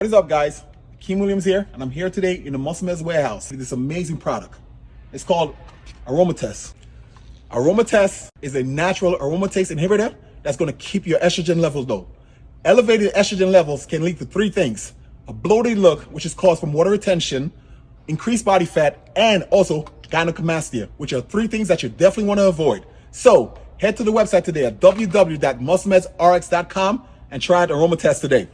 What is up, guys? Keem Williams here, and I'm here today in the Muscle warehouse with this amazing product. It's called Aromatest. Aromatest is a natural aromatase inhibitor that's going to keep your estrogen levels low. Elevated estrogen levels can lead to three things: a bloated look, which is caused from water retention, increased body fat, and also gynecomastia, which are three things that you definitely want to avoid. So head to the website today at www.musclemedrx.com and try the Aromatest today.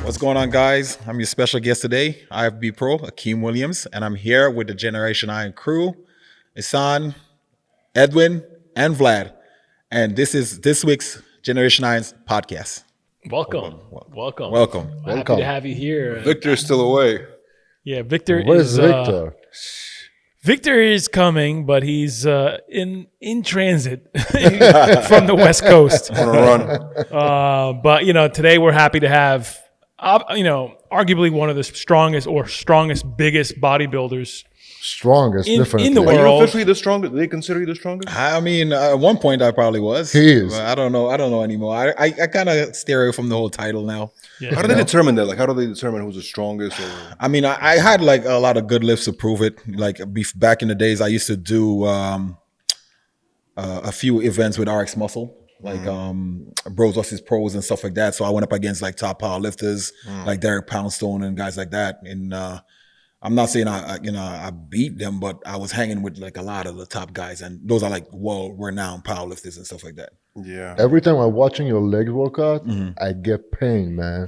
What's going on, guys? I'm your special guest today, IFBB Pro, Akim Williams, and I'm here with the Generation Iron crew, Ehsan, Edwin, and Vlad. And this is this week's Generation Iron's podcast. Welcome. Welcome. Happy to have you here. Victor's still away. Yeah, Victor Where's is Victor? Victor is coming, but he's in transit from the West Coast. On a run. But today we're happy to have arguably one of the strongest, biggest bodybuilders Strongest, in definitely. the Are you world. officially the strongest? Do they consider you the strongest? I mean, at one point I probably was. He is. But I don't know anymore. I kind of stay away from the whole title now. Yeah. How do they determine that? Like, how do they determine who's the strongest? Or... I mean, I had like a lot of good lifts to prove it. Like back in the days, I used to do a few events with RX Muscle, like Bros vs Pros and stuff like that. So I went up against like top power lifters, like Derek Poundstone and guys like that. And I'm not saying I beat them, but I was hanging with like a lot of the top guys, and those are like world-renowned powerlifters and stuff like that. Yeah. Every time I'm watching your legs workout, I get pain, man.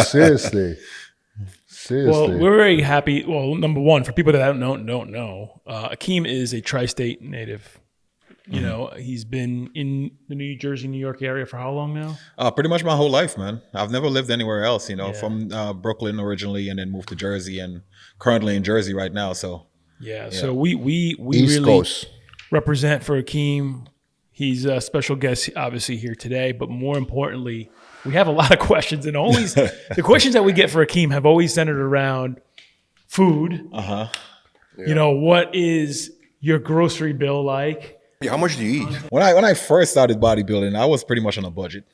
Seriously. Well, we're very happy. Well, number one, for people that don't know, Akim is a tri-state native. You know, he's been in the New Jersey, New York area for how long now? Pretty much my whole life, man. I've never lived anywhere else, Yeah. from Brooklyn originally, and then moved to Jersey, and currently in Jersey right now. So So we East really Coast. represent for Akim. He's a special guest, obviously, here today. But more importantly, we have a lot of questions, and always the questions that we get for Akim have always centered around food. What is your grocery bill like? Yeah, how much do you eat? when I first started bodybuilding, I was pretty much on a budget,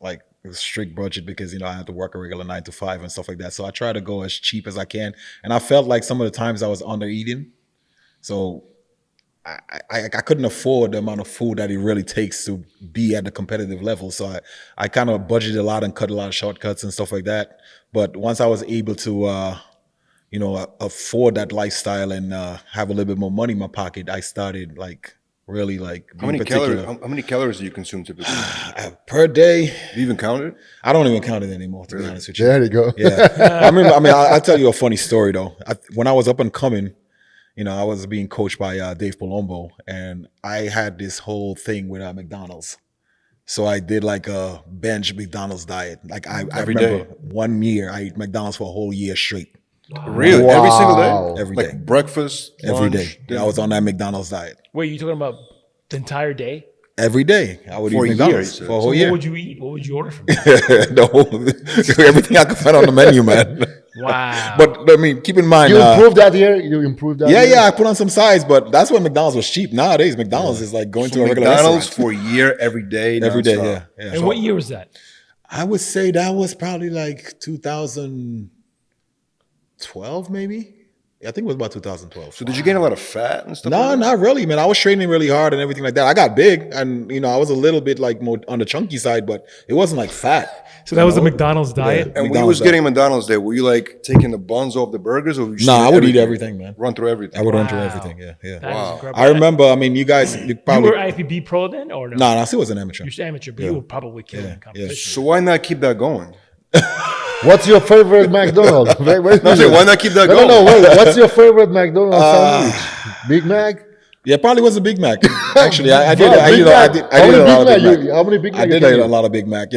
like a strict budget, because I had to work a regular 9 to 5 and stuff like that. So I try to go as cheap as I can, and I felt like some of the times I was under eating, so I couldn't afford the amount of food that it really takes to be at the competitive level. So I kind of budgeted a lot and cut a lot of shortcuts and stuff like that. But once I was able to afford that lifestyle and have a little bit more money in my pocket, I started really How many calories? How many calories do you consume typically? per day. Do you even count it? I don't even count it anymore, to be honest with you. There you go. Yeah. I'll tell you a funny story though. When I was up and coming, I was being coached by Dave Palumbo, and I had this whole thing with McDonald's. So I did like a bench McDonald's diet. Like I remember 1 year I ate McDonald's for a whole year straight. Really? Wow. Every single day? Every like day. breakfast, Every lunch, day. dinner? I was on that McDonald's diet. Wait, you talking about the entire day? Every day. I would For eat a year, McDonald's you said. for a So whole what year. would you eat? What would you order from me? Everything I could find on the menu, man. Wow. But I mean, keep in mind. You improved that year? You improved that year? Yeah, I put on some size, but that's when McDonald's was cheap. Nowadays, McDonald's is like going So to a regular McDonald's restaurant. for a year, every day, Every day, nonstop. yeah. And what year was that? I would say that was probably like 2012, maybe. I think it was about 2012. So did you gain a lot of fat and stuff? No, like that? not really, man. I was training really hard and everything like that. I got big, and I was a little bit like more on the chunky side, but it wasn't like fat. So that was the McDonald's diet? And when you McDonald's was getting McDonald's there, were you like taking the buns off the burgers, or were you No, I would eat everything, man. Run through everything. I would run through Wow. everything. Yeah. That is incredible. I remember. I mean, you guys, you You probably. were IFBB pro then, or no? No, I still was an amateur. You're amateur, but you were probably killing the competition. So why not keep that going? What's your favorite McDonald's? Wait, No, I'm saying, why not keep that going? No, wait. What's your favorite McDonald's sandwich? Big Mac? Yeah, probably was a Big Mac. Actually, I did. Bro, I Big did Mac. a lot of Big Mac. How many Big Mac I you did can a eat? lot of Big Mac.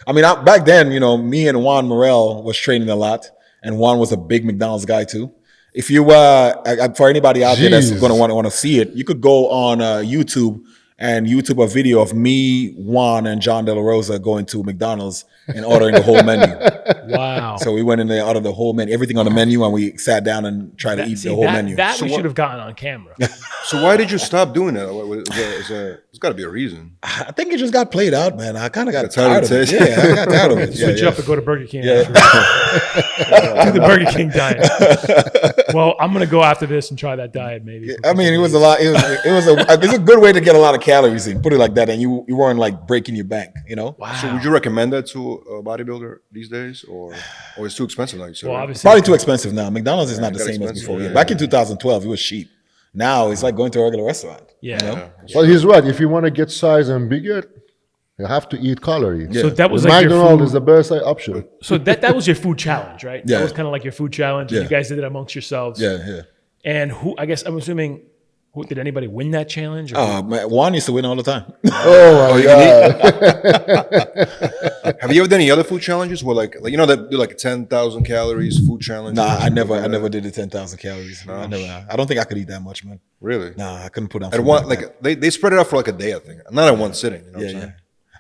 I mean, back then, me and Juan Morel was training a lot, and Juan was a big McDonald's guy too. If you, for anybody out there that's going to Jeez. want to see it, you could go on YouTube and YouTube a video of me, Juan, and John De La Rosa going to McDonald's and ordering the whole menu. Wow. So we went in there, ordered the whole menu, everything on the menu, and we sat down and tried to eat the whole menu. That we should have gotten on camera. So why did you stop doing that? There's got to be a reason. I think it just got played out, man. I kind of got tired tired of of it. it. Yeah, I got tired of it. Yeah, Switch yeah. up and go to Burger King. Do the Burger King diet. Well, I'm gonna go after this and try that diet maybe. I mean, it was a lot. It's a good way to get a lot of calories in. Put it like that, and you weren't like breaking your bank. Wow. So would you recommend that to a bodybuilder these days, or it's too expensive like you said? Well, right? obviously, Probably too expensive now. McDonald's is not the got same as expensive, before. yeah. Yeah. Back in 2012, it was cheap. Now it's like going to a regular restaurant. yeah. But he's right. If you want to get size and bigger, you have to eat calories. So that was like your McDonald's food. is the best option. So that was your food challenge, right? Yeah. That was kind of like your food challenge. And Yeah. you guys did it amongst yourselves. Yeah. And I guess I'm assuming, did anybody win that challenge? Or Man, Juan used to win all the time. Oh my god! Have you ever done any other food challenges where like that do like 10,000 calories food challenge? Nah, I never did the 10,000 calories. I never. I don't think I could eat that much, man. Really? Nah, I couldn't put on. At food one like that. they spread it out for like a day, I think. Not at one sitting. You know what I'm Yeah. saying?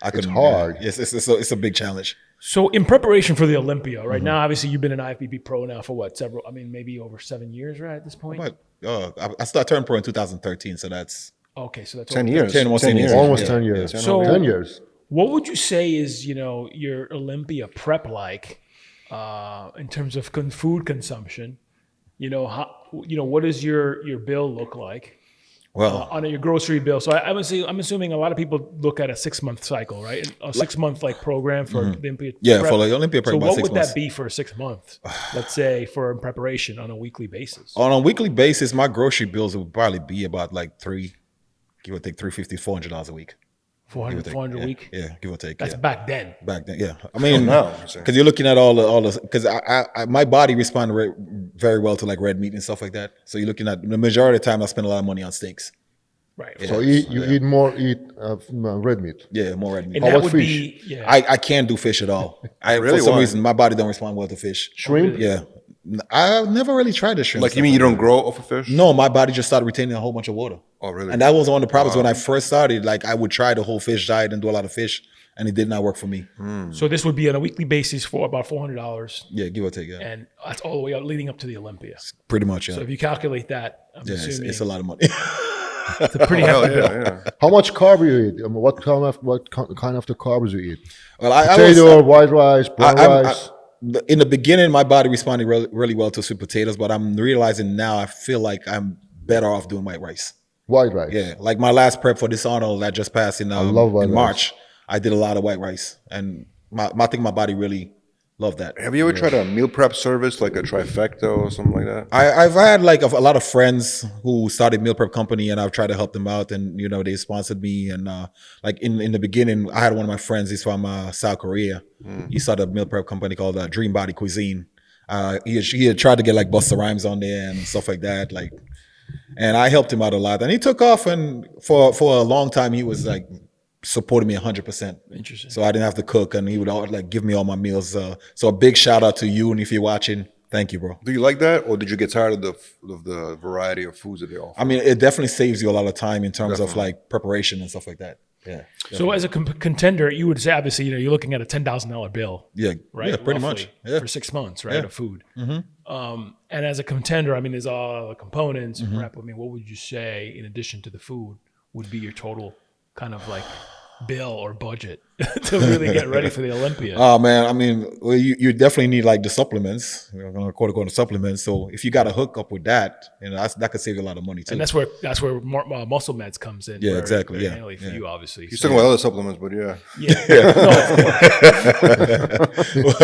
I couldn't. hard. Yes, it's a big challenge. So in preparation for the Olympia, right now, obviously you've been an IFBB pro now for what, maybe over 7 years, right, at this point? But I started turning pro in 2013, so that's Okay, so that's 10 over years. 10 almost 10 years. Almost Yeah. 10 years. So- 10 years. What would you say is, your Olympia prep like in terms of food consumption? What does your bill look like on your grocery bill? So I'm assuming a lot of people look at a 6-month cycle, right? A 6-month like program for Olympia. Yeah, prep. for the Olympia prep, So about what 6 would months. that be for 6 months? Let's say for preparation on a weekly basis. On a weekly basis, my grocery bills would probably be about like give or take $350, $400 a week. 400 yeah, a week. Yeah, give or take. That's yeah. back then. Back then, yeah. I mean, now, because you're looking at all the because my body responded very well to like red meat and stuff like that. So you're looking at the majority of the time I spend a lot of money on steaks. Right. So you eat red meat. Yeah, more red meat. And How that about would fish? be I can't do fish at all. Really? For some Why? reason my body don't respond well to fish. Shrimp? Yeah, I've never really tried the shrimp. Like you mean you don't grow off of fish? No, my body just started retaining a whole bunch of water. Oh, really? And that was one of the problems when I first started. Like I would try the whole fish diet and do a lot of fish, and it did not work for me. So this would be on a weekly basis for about $400, Yeah, give or take. Yeah, and that's all the way up leading up to the Olympia. pretty much. Yeah, So if you calculate that, I'm yeah, assuming it's a lot of money. it's a pretty Hell hefty bill. yeah. How much carb you eat? What kind of the carbs you eat? Well, I Potato, was, white rice, brown rice. in the beginning, my body responded really well to sweet potatoes, but I'm realizing now I feel like I'm better off doing white rice. White rice. Yeah, like my last prep for this Arnold that just passed in love white rice. March, I did a lot of white rice, and I think my body really loved that. Have you ever tried a meal prep service like a trifecta or something like that? I've had like a lot of friends who started meal prep company, and I've tried to help them out, and they sponsored me. And like in the beginning, I had one of my friends. He's from South Korea. He started a meal prep company called Dream Body Cuisine. He had tried to get like Busta Rhymes on there and stuff like that. And I helped him out a lot, and he took off. And for a long time, he was like supported me 100%. Interesting. So I didn't have to cook, and he would like give me all my meals. So a big shout out to you, and if you're watching, thank you, bro. Do you like that, or did you get tired of the variety of foods that they offer? I mean, it definitely saves you a lot of time in terms of like preparation and stuff like that. Yeah. So as a contender, you would say obviously you're looking at a $10,000 bill, Yeah. right? Yeah, pretty Roughly, much. Yeah. for 6 months, right, Yeah. of food. And as a contender, I mean, there's all the components. Prep. I mean, what would you say in addition to the food would be your total kind of like bill or budget to really get ready for the Olympia? Oh man, I mean, well, you definitely need like the supplements, quote unquote supplements. So if you got a hook up with that, that could save you a lot of money too. And that's where muscle meds comes in. Yeah, very, exactly, very yeah, handily for yeah. you, obviously. He's talking about other supplements, but yeah.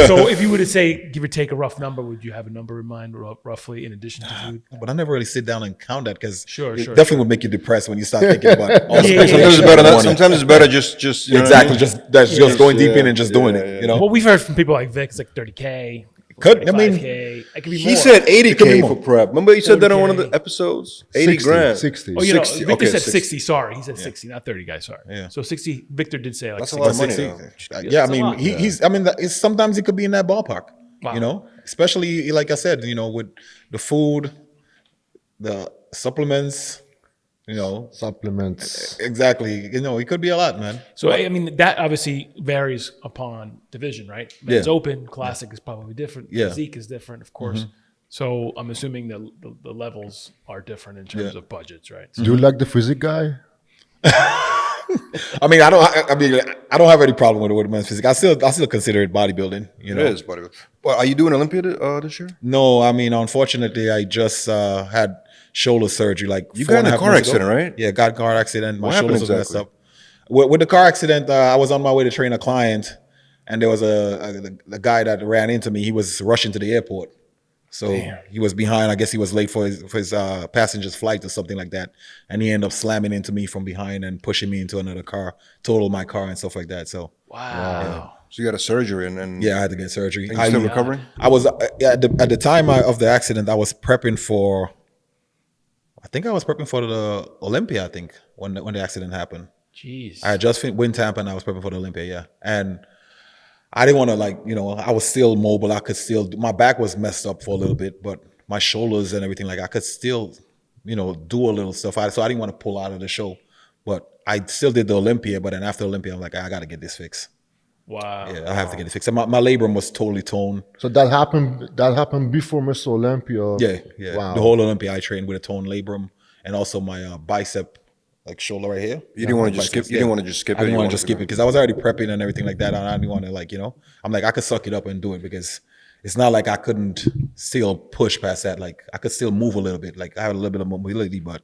So if you were to say, give or take a rough number, would you have a number in mind roughly in addition to food? But I never really sit down and count that because Sure. definitely would make you depressed when you start thinking about all the Yeah, special yeah, Sometimes it's yeah. better. money. Sometimes it's better just you know what I Exactly, mean? just going deep in and just doing yeah, it. yeah. Well, we've heard from people like Vic, it's like 30K. Could I mean 5K. It could be He more. said could be 80K more. for prep. Remember you said that on one of 40K. the episodes? 80 60, grand. 60. Oh, you know, 60. Victor Okay, said 60. 60. Sorry, he said 60, not 30, guys. Sorry. Yeah. So 60. Victor did say like That's a 60. lot of money, 60. though. Yeah, I That's a mean, lot. he's. I mean, it's, sometimes he could be in that ballpark. Wow. You know, especially like I said, you know, with the food, the supplements. You know, Supplements. exactly. You know, it could be a lot, man. So I mean, that obviously varies upon division, right? Men's Yeah. open, classic is probably different. Yeah. Physique is different, of course. So I'm assuming that the levels are different in terms of budgets, right? So Do you like the physique guy? I mean, I don't have any problem with men's physique. I still consider it bodybuilding. You know, It is, buddy. Well, are you doing Olympia this year? No, I mean, unfortunately, I just had shoulder surgery. Like You 4 got and in a half car months ago. accident, right? Yeah, got in a car accident. My What shoulders happened was messed exactly? up. With the car accident, I was on my way to train a client, and there was a guy that ran into me. He was rushing to the airport, so he was behind. I guess he was late for his passenger's flight or something like that, and he ended up slamming into me from behind and pushing me into another car, totaled my car and stuff like that. So wow. So you got a surgery and yeah, I had to get surgery. and you still recovering? I was at the time of the accident. I was prepping for. I think I was prepping for the Olympia. I think when the accident happened, Jeez. I had just win Tampa and I was prepping for the Olympia. Yeah, and I didn't want to I was still mobile. I could still. My back was messed up for a little bit, but my shoulders and everything I could still, do a little stuff. So I didn't want to pull out of the show, but I still did the Olympia. But then after Olympia, I'm like, I got to get this fixed. Wow. Yeah, I have to get it fixed. And my labrum was totally toned. So that happened before Mr. Olympia. Yeah. Wow. The whole Olympia I trained with a toned labrum and also my bicep, like shoulder right here. You didn't want to just skip. Biceps, You didn't want to just skip it. I didn't You want wanted to just skip it because I was already prepping and everything like that. And I didn't want to I'm like, I could suck it up and do it because it's not like I couldn't still push past that. Like I could still move a little bit. Like I had a little bit of mobility, but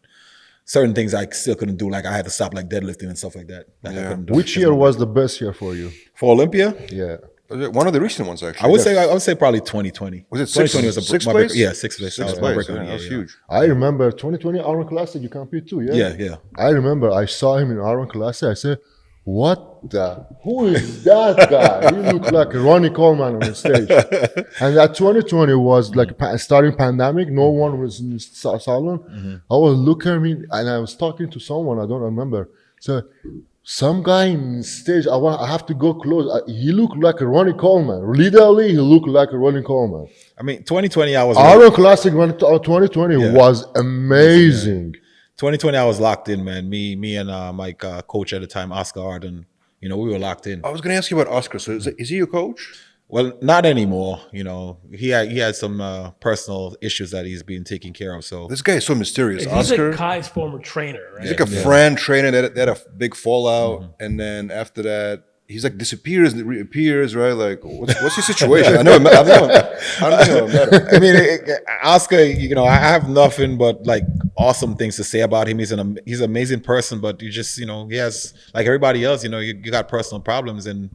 certain things I still couldn't do. Like I had to stop like deadlifting and stuff like that. I couldn't do Which it. year was the best year for you? For Olympia? Yeah. One of the recent ones, actually. I would say probably 2020. Was it 2020 was sixth my place? break, yeah, sixth place. Sixth That was my place. breakout Yeah, year, that was yeah. huge. I remember 2020 Iron Classic, you compete too, yeah? Yeah. I remember I saw him in Iron Classic. I said, who is that guy? He looked like Ronnie Coleman on the stage. And that 2020 was like starting pandemic. No one was in the salon. I was looking at me and I was talking to someone, I don't remember. So some guy in stage, I have to go close. He looked like a Ronnie Coleman. Literally, he looked like a Ronnie Coleman. I mean, 2020 I was Iron Classic 2020 was amazing. 2020 I was locked in, man. Me and my coach at the time, Oscar Arden, we were locked in. I was going to ask you about Oscar. So is he your coach? Well, not anymore. He had some personal issues that he's been taking care of. So This guy is so mysterious. He's Oscar. like Kai's former trainer, right? He's like a friend trainer that had a big fallout, and then after that, he's like disappears and reappears, right? Like, what's your situation? I don't think I never met him. I mean, Oscar, I have nothing but like awesome things to say about him. He's an amazing person, but you just, he has, like everybody else, you got personal problems, and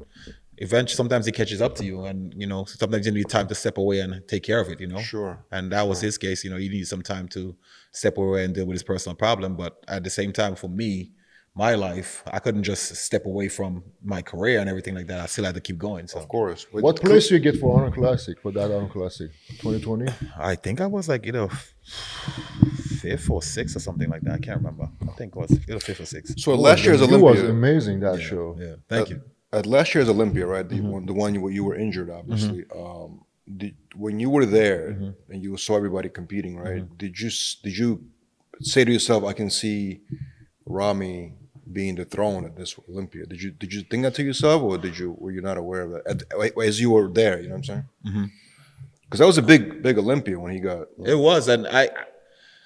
eventually sometimes he catches up to you, and sometimes you need time to step away and take care of it. Sure. And that was his case. He needed some time to step away and deal with his personal problem. But at the same time, for me, my life, I couldn't just step away from my career and everything like that. I still had to keep going. So Of course. But What place you get for Iron Classic, for that Iron Classic? 2020? I think I was like fifth or sixth or something like that. I can't remember. I think it was either fifth or sixth. So at last year's It was Olympia, amazing, that show. Yeah, thank you. at last year's Olympia, right? The one you were injured, obviously. When you were there and you saw everybody competing, right? Did you say to yourself, "I can see Rami being dethroned at this Olympia"? Did you think that to yourself, or were you not aware of that as you were there? You know what I'm saying? Because that was a big Olympia when he got. It was, and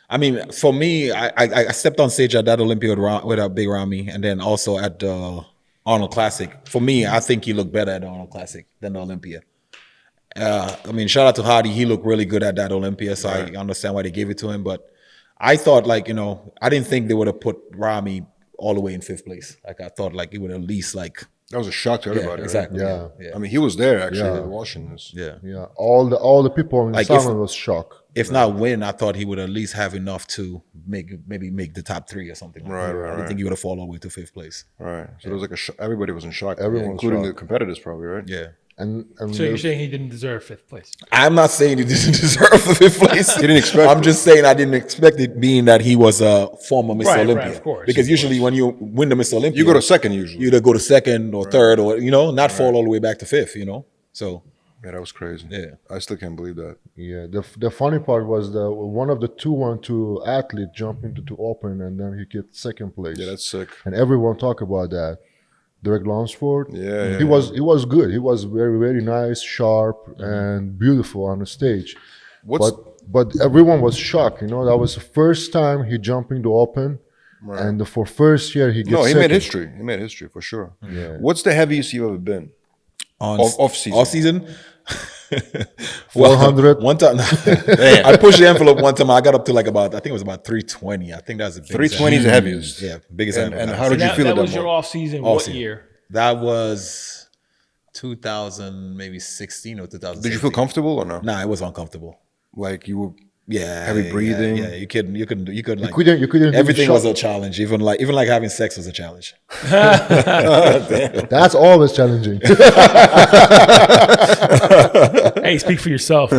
I mean, for me, I stepped on stage at that Olympia with a big Rami, and then also at the Arnold Classic. For me, I think he looked better at the Arnold Classic than the Olympia. I mean, shout out to Hardy. He looked really good at that Olympia, so I understand why they gave it to him. But I thought, I didn't think they would have put Rami all the way in fifth place. Like, I thought, it would at least, That was a shock to everybody. yeah, exactly. Yeah. Right? I mean, he was there actually Yeah. watching this. Yeah. Yeah, all the people in the Like, salon was shocked. If not win, I thought he would at least have enough to maybe make the top three or something. Right, I right, didn't right. think he would have fallen all the way to fifth place. Right. So it was like everybody was in shock, Everyone was including shocked. the competitors, probably, right? Yeah. And So you're saying he didn't deserve fifth place? I'm not saying he didn't deserve the fifth place. Didn't expect I'm it. just saying I didn't expect it, being that he was a former Mr. Right, Olympia. of course, Because of usually course. when you win the Mr. Olympia, You go to second usually. you either go to second or third, or not fall all the way back to fifth. So Yeah, that was crazy. Yeah. I still can't believe that. yeah, the funny part was one of the 212 athlete jumped into open and then he get second place. Yeah, that's sick. And everyone talk about that. Derek Lonsford. Yeah, he was good. He was very, very nice, sharp, and beautiful on the stage. What's But everyone was shocked. That was the first time he jumped into open, and for first year he gets no? He second. made history. He made history for sure. Yeah. What's the heaviest you've ever been? Off season. Off season. 400. One time, I pushed the envelope one time. I got up to I think it was about 320. I think that's the biggest. 320 is the heaviest. Yeah, biggest. And ever. how did you feel that at that was your moment? off season? Off What season. year? That was 2000, maybe 16 or 2000. Did you feel comfortable or no? Nah, it was uncomfortable. Like you were Yeah, heavy breathing. Yeah, you couldn't. You couldn't. You couldn't. You couldn't do Everything the was a shot. challenge. Even like having sex was a challenge. That's always challenging. Hey, speak for yourself.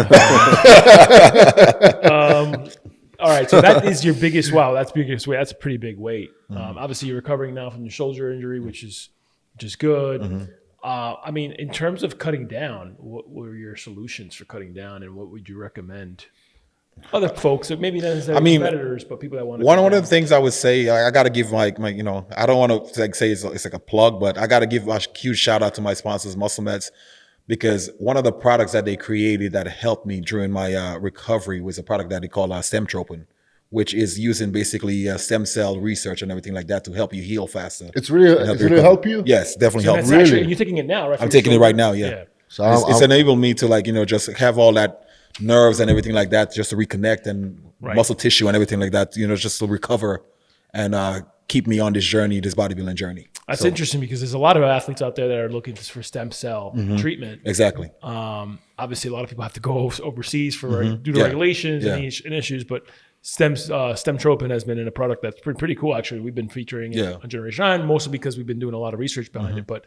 All right, so that is your biggest. Wow, that's biggest weight. That's a pretty big weight. Obviously, you're recovering now from your shoulder injury, which is good. I mean, in terms of cutting down, what were your solutions for cutting down, and what would you recommend other folks, or maybe not necessarily competitors, but people that want to? One of the things I would say, I got to give my I don't want to say it's like a plug, but I got to give a huge shout out to my sponsors, MuscleMeds, because one of the products that they created that helped me during my recovery was a product that they call Stemtropin, which is using basically stem cell research and everything like that to help you heal faster. It's really help you? Yes, definitely So help. that's actually, and you're taking it now, right? I'm taking it right now. Yeah. So It's enabled me to just have all that nerves and everything like that, just to reconnect and muscle tissue and everything like that, just to recover and keep me on this journey, this bodybuilding journey. That's interesting because there's a lot of athletes out there that are looking for stem cell treatment. Exactly. Obviously, a lot of people have to go overseas for due to regulations and issues, but Stemtropin has been in a product that's pretty cool. Actually, we've been featuring it on Generation 9, mostly because we've been doing a lot of research behind it, but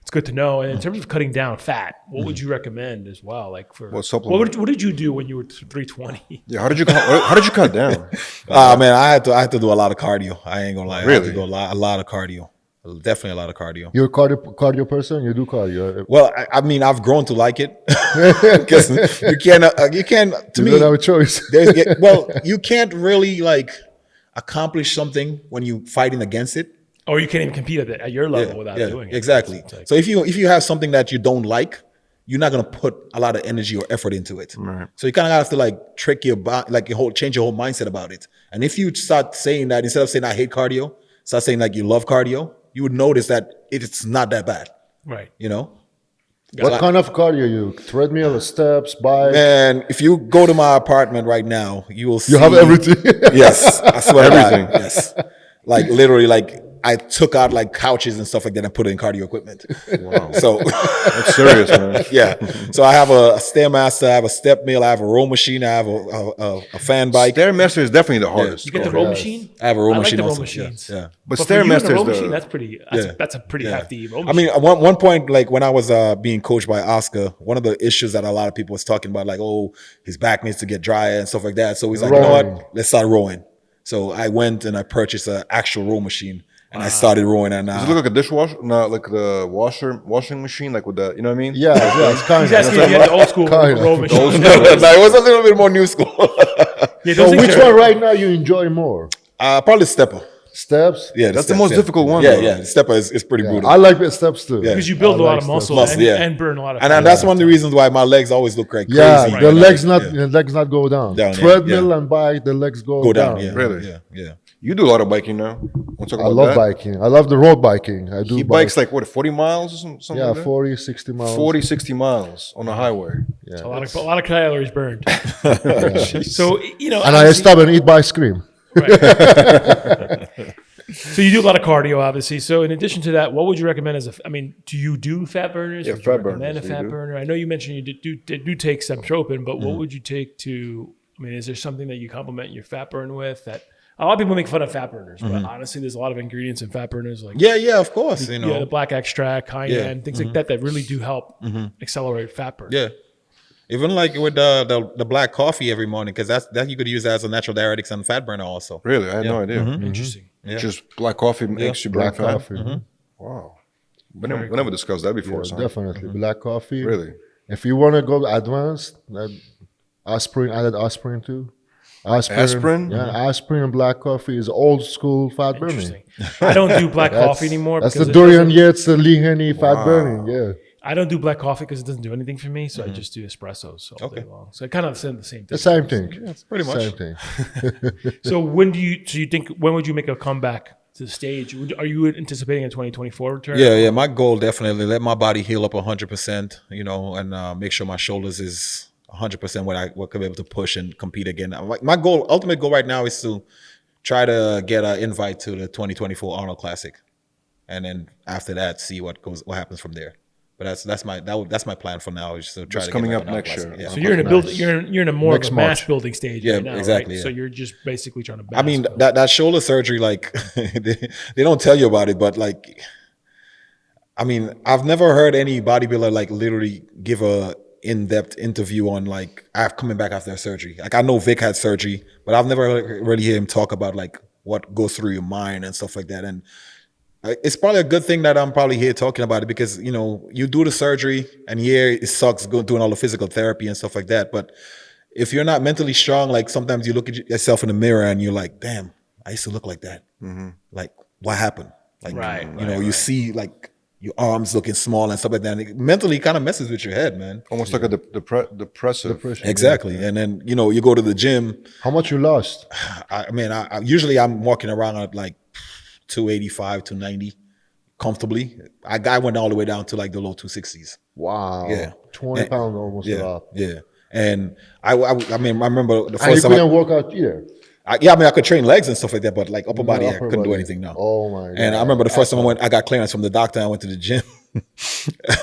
it's good to know. And in terms of cutting down fat, what would you recommend as well? Like for What supplement? what did you do when you were 320? Yeah, how did you cut down? Man, I had to do a lot of cardio. I ain't gonna lie. I had to do a lot of cardio. Definitely a lot of cardio. You're a cardio person. You do cardio. Well, I mean, I've grown to like it because you can't. To You me, don't have a choice. you can't really accomplish something when you fighting against it. Or you can't even compete at your level without doing it. Exactly. So if you have something that you don't like, you're not gonna put a lot of energy or effort into it. Right. So you kind of have to trick your body, change your whole mindset about it. And if you start saying that, instead of saying I hate cardio, start saying you love cardio, you would notice that it's not that bad. Right. What kind of cardio you? Treadmill, steps, bike? Man, if you go to my apartment right now, you will see. You have everything. Yes, I swear everything. Yes, literally, I took out couches and stuff like that and put it in cardio equipment. Wow. So That's serious, man. yeah. So I have a Stairmaster, I have a step mill, I have a row machine, I have a fan bike. Stairmaster is definitely the hardest. You get the row machine? I have a row I like machine the row also. machines. Yeah. But For you and Stairmaster the row is machine, the that's a pretty hefty row I machine. mean, at one point, when I was being coached by Oscar, one of the issues that a lot of people was talking about, his back needs to get drier and stuff like that. So he's like, you know Rowing. what? Let's start rowing. So I went and I purchased an actual row machine and I started rowing. And Does it look like a dishwasher? No, like the washing machine, with the, you know what I mean? Yeah, it's kind He's of. asking if you had the old school Kind of. row machine. no, it was a little bit more new school. Yeah, So those things which are- one right now you enjoy more? Probably stepper. Steps? Yeah, That's the most difficult one, Yeah, though. yeah. The stepper is pretty Yeah, brutal. I like the steps too. Yeah. Because you build I a lot like of steps. muscle, Muscle, yeah. and burn a lot of And fat. that's one of the reasons why my legs always look crazy. Yeah, Right. the legs Yeah. not go down. Down, yeah, Treadmill yeah. and bike, the legs Go down. Yeah, Really? Yeah. You do a lot of biking now. Want to talk I about love that? biking. I love the road biking. I do. He bikes 40 miles or something yeah, like that? 40, 60 miles. 40, 60 miles on the highway. Yeah. a lot of calories burned. So And I obviously- stop and eat ice cream. So you do a lot of cardio, obviously. So in addition to that, what would you recommend do you do fat burners? Yeah, Would fat you recommend burners, a we fat do. burner? I know you mentioned you do take Stemtropin, but what would you take to? I mean, is there something that you complement your fat burn with? That A lot of people make fun of fat burners, but honestly, there's a lot of ingredients in fat burners, like Yeah, of course. You know. the black extract, cayenne, things like that really do help accelerate fat burn. Yeah. Even like with the black coffee every morning, because that you could use as a natural diuretics and fat burner also. Really, I had no idea. Interesting. Yeah. Just black coffee makes you burn Black fat. coffee. Wow, we never discussed that before. son. Definitely. Black coffee. Really? If you want to go advanced, added aspirin too. Aspirin? Yeah, aspirin and black coffee is old school fat burning. Interesting. I don't do black coffee anymore. That's because the it Dorian doesn't- Yates, the Lee Haney fat burning. Yeah. I don't do black coffee because it doesn't do anything for me, so I just do espressos all day long. So I kind of the same thing. The same thing. Yeah, it's pretty much. Same thing. So when would you make a comeback to the stage? Are you anticipating a 2024 return? Yeah. My goal definitely let my body heal up 100%. You know, and make sure my shoulders is 100% what I could be able to push and compete again. Like my ultimate goal right now is to try to get an invite to the 2024 Arnold Classic, and then after that, see what happens from there. But that's my plan for now. Is to try That's to coming get up back next Arnold year. Classic. So Yeah. you're in a build. You're in a more Next of a mass March. building stage Yeah, right now, exactly, right? yeah. So you're just basically trying to. I mean build. that shoulder surgery, like they don't tell you about it, but like, I mean, I've never heard any bodybuilder like literally give a in-depth interview on like coming back after surgery. Like I know Vic had surgery, but I've never really heard him talk about like what goes through your mind and stuff like that. And it's probably a good thing that I'm probably here talking about it, because you know you do the surgery and it sucks doing all the physical therapy and stuff like that. But if you're not mentally strong, like sometimes you look at yourself in the mirror and you're like, damn, I used to look like that. Like what happened? Like you see like your arms looking small and stuff like that. And it mentally kind of messes with your head, man. Almost like a depressive. Exactly. And then you go to the gym. How much you lost? I mean, I usually I'm walking around at like 285, 290 comfortably. I went all the way down to like the low 260s. Wow. Yeah. 20 pounds almost a lot. Yeah. And I mean, I remember the And first you time. couldn't work out either. I could train legs and stuff like that, but like upper body, I upper couldn't do body. anything now. Oh my God. And I remember the first time I got clearance from the doctor, I went to the gym.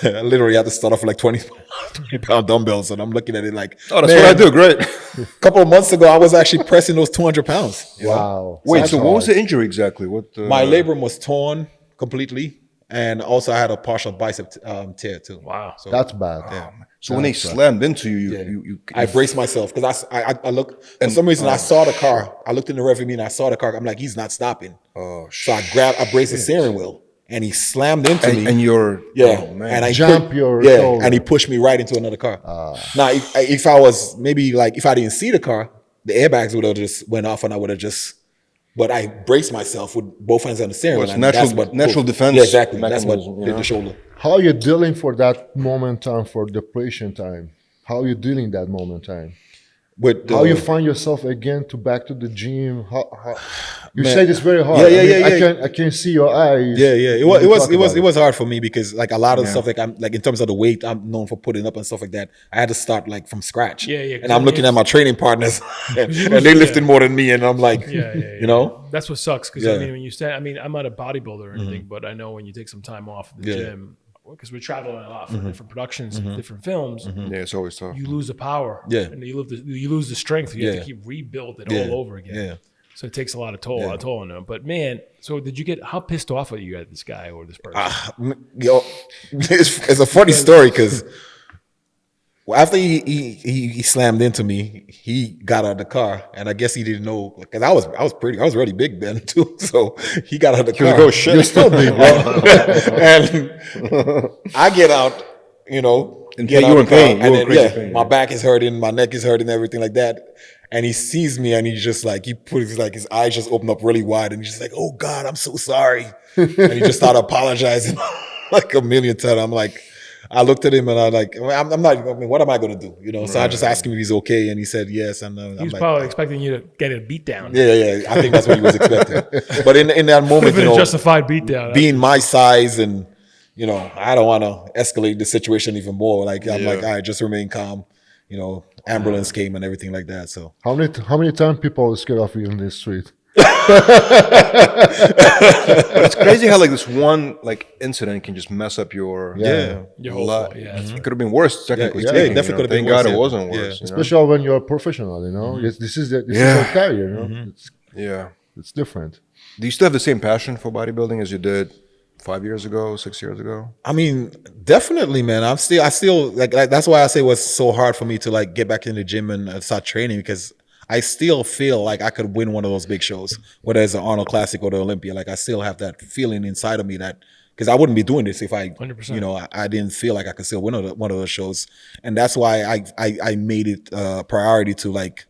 I literally had to start off with like 20-pound dumbbells, and I'm looking at it like, Oh, that's what I do. Great. A couple of months ago, I was actually pressing those 200 pounds. you know? Wow. Wait, That's so what was hard. the injury exactly? What? My labrum was torn completely, and also I had a partial bicep tear too. Wow. So That's bad. So when they slammed into you, I braced myself because I look for some reason I saw the car. I looked in the rearview mirror and I saw the car. I'm like, he's not stopping. Oh, So I braced the steering wheel, and he slammed into me. and you're Yeah, oh, man. and I Jump your shoulder. and he pushed me right into another car. Now, if I was maybe like if I didn't see the car, the airbags would have just went off, and I would have just. But I braced myself with both hands on the steering Well, wheel. it's and that's what natural defense Yeah, exactly. That's what mechanism, you did know? the shoulder. How are you dealing for that moment time, for depression time? How are you dealing that moment time? With How you find yourself again to back to the gym? How you Man. said it's very hard. Yeah, I mean, yeah. I can see your eyes. Yeah. It when you talk was about it was hard for me because like a lot of stuff like I'm like in terms of the weight I'm known for putting up and stuff like that. I had to start like from scratch. Yeah. And I'm looking at my training partners, and they lifting more than me, and I'm like, you know. That's what sucks because Yeah. I mean, when you stand, I mean, I'm not a bodybuilder or anything, but I know when you take some time off the gym, because we're traveling a lot for different productions, different films, yeah, it's always tough. you lose the power, Yeah. and you lose the strength. You have Yeah. to keep rebuild it Yeah. all over again. Yeah. So it takes a lot of toll on them. But man, so did you get how pissed off are you at this guy or this person? Yo, it's a funny story because after he slammed into me, he got out of the car, and I guess he didn't know because I was really big then too. So he got out of the car. Oh shit! You're still big, bro. And I get out, And get you out were of in the car, pain. You and were then, crazy pain, my yeah. back is hurting, my neck is hurting, everything like that. And he sees me, and he's just like his eyes just open up really wide, and he's just like, "Oh God, I'm so sorry," and he just started apologizing like a million times. I'm like. I looked at him and I'm not. I mean, what am I going to do? So I just asked him if he's okay, and he said yes. And He I'm was like, probably expecting you to get a beat down. yeah. I think that's what he was expecting. But in that moment, Been a justified beat down. being my size and I don't want to escalate the situation even more. Like I'm like, all right, just remain calm. Ambulance came and everything like that. So How many times people are scared of you in this street? It's crazy how like this one like incident can just mess up your Your whole lot. flow, yeah, that's It could have been worse technically. Yeah, speaking, it definitely could have been Thank God worse, it yeah. wasn't Yeah. worse. Especially when you're a professional, Yes, this is your career, It's- Yeah. It's different. Do you still have the same passion for bodybuilding as you did 5 years ago, 6 years ago? I mean, definitely, man. I still like that's why I say it was so hard for me to like get back in the gym and start training, because I still feel like I could win one of those big shows, whether it's the Arnold Classic or the Olympia. Like I still have that feeling inside of me that, because I wouldn't be doing this if I, 100%. you know, I didn't feel like I could still win one of those shows. And that's why I made it a priority to, like,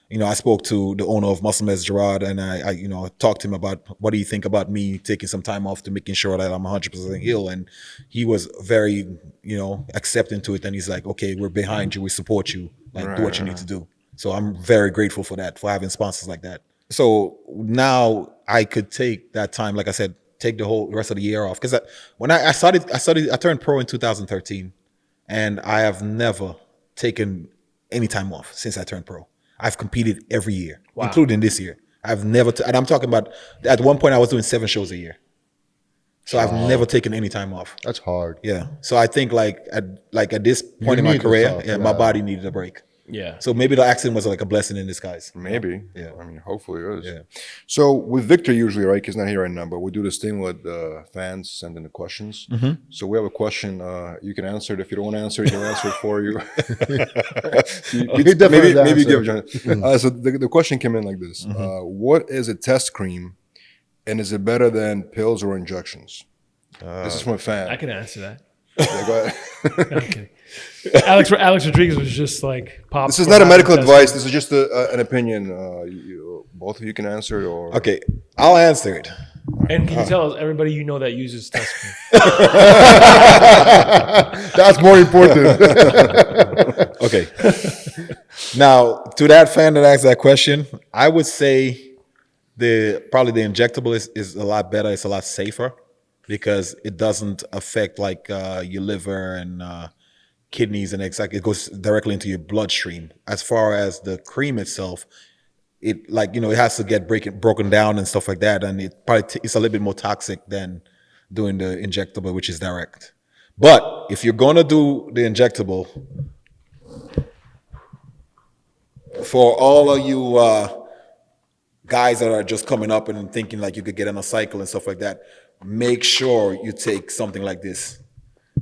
you know, I spoke to the owner of Muscle Mess, Gerard, and I you know, talked to him about what do you think about me taking some time off to making sure that I'm 100% healed. And he was very, you know, accepting to it. And he's like, okay, we're behind you. We support you. Like, do what you need to do. So I'm very grateful for that, for having sponsors like that. So now I could take that time, like I said, take the whole rest of the year off. Because when I turned pro in 2013, and I have never taken any time off since I turned pro. I've competed every year, including this year. I've never, and I'm talking about, at one point I was doing 7 shows a year. So I've never taken any time off. That's hard. Yeah. So I think like at this point in my career, my body needed a break. Yeah. So maybe the accident was like a blessing in disguise. Maybe. Yeah. I mean, hopefully it is. Yeah. So with Victor usually, right, he's not here right now, but we do this thing with fans sending the questions. So we have a question. You can answer it. If you don't want to answer it, he'll answer it for you. Maybe give John. So the question came in like this. What is a test cream, and is it better than pills or injections? This is from a fan. I can answer that. Yeah, go ahead. Okay. Alex Rodriguez was just like pop. This is not a medical advice. This is just an opinion. Both of you can answer it, or Okay, I'll answer it. And can you tell us, everybody you know that uses test cream? That's more important. Okay. Now, to that fan that asked that question, I would say probably the injectable is a lot better. It's a lot safer because it doesn't affect like your liver and kidneys and it goes directly into your bloodstream. As far as the cream itself, it, like, you know, it has to get broken down and stuff like that, and it probably it's a little bit more toxic than doing the injectable, which is direct. But if you're gonna do the injectable, for all of you guys that are just coming up and thinking like you could get on a cycle and stuff like that, make sure you take something like this,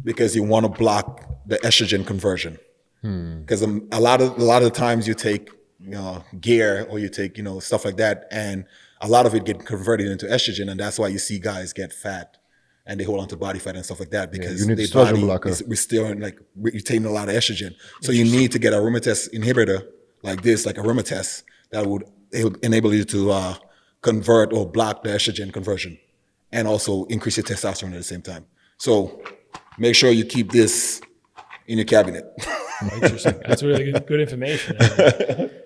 because you want to block the estrogen conversion. Because a lot of the times you take, you know, gear, or you take, you know, stuff like that, and a lot of it get converted into estrogen, and that's why you see guys get fat and they hold on to body fat and stuff like that, because you need their estrogen body blocker. is restoring, like retaining a lot of estrogen. So you need to get a aromatase inhibitor like this, like Aromatest, that would enable you to convert or block the estrogen conversion, and also increase your testosterone at the same time. So make sure you keep this in your cabinet. Interesting. That's really good information.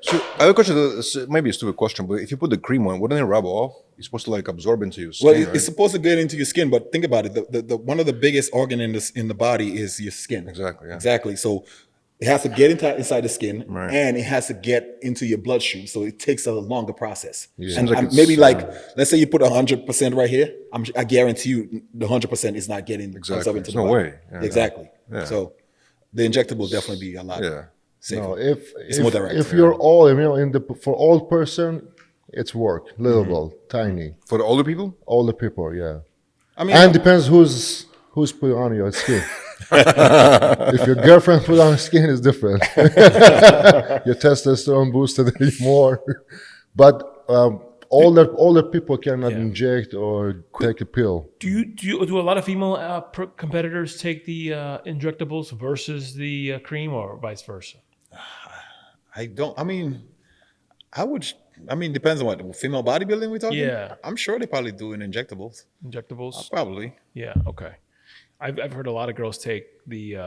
So I have a question. This may be a stupid question, but if you put the cream on, wouldn't it rub off? It's supposed to like absorb into your skin. Well, right? it's supposed to get into your skin, but think about it. The one of the biggest organ in the body is your skin. Exactly. Yeah. Exactly. So it has to get inside the skin, Right. and it has to get into your bloodstream. So it takes a longer process. Yeah. And Seems like maybe it's, like, let's say you put 100% right here. I guarantee you the 100% is not getting absorbed into There's the no body. way. Yeah, Exactly. Yeah. So the injectable will definitely be a lot safer. No, It's more direct. if you're all, you know, for old person, it's work, little, tiny. For the older people? Older people, yeah. I mean, And depends who's put on your skin. If your girlfriend put on skin, it's different. Your testosterone boosted more. But older people cannot inject or take a pill. Do a lot of female competitors take the injectables versus the cream, or vice versa? I don't. I mean, depends on what female bodybuilding we're talking. Yeah. I'm sure they probably do in injectables. Injectables? Probably. Yeah. Okay. I've heard a lot of girls take the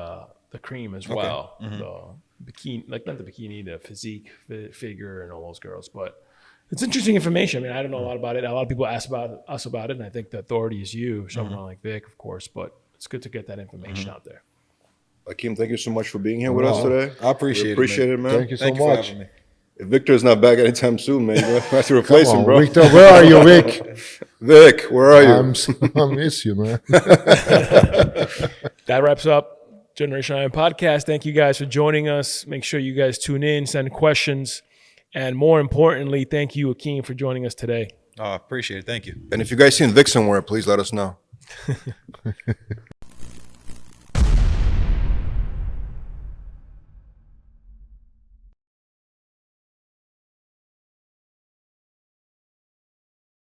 cream as well. The bikini, like not the bikini, the physique, figure, and all those girls. But it's interesting information. I mean, I don't know a lot about it. A lot of people ask about us about it, and I think the authority is you, someone like Vic, of course. But it's good to get that information out there. Akim, thank you so much for being here with us today. I appreciate it, man. Thank you so Thank you for much. having me. If Victor's not back anytime soon, man, you're going to have to replace him, bro. Victor, where are you, Vic? Vic, where are you? I miss you, man. That wraps up Generation Iron Podcast. Thank you guys for joining us. Make sure you guys tune in, send questions, and more importantly, thank you, Akim, for joining us today. Oh, appreciate it. Thank you. And if you guys seen Vic somewhere, please let us know.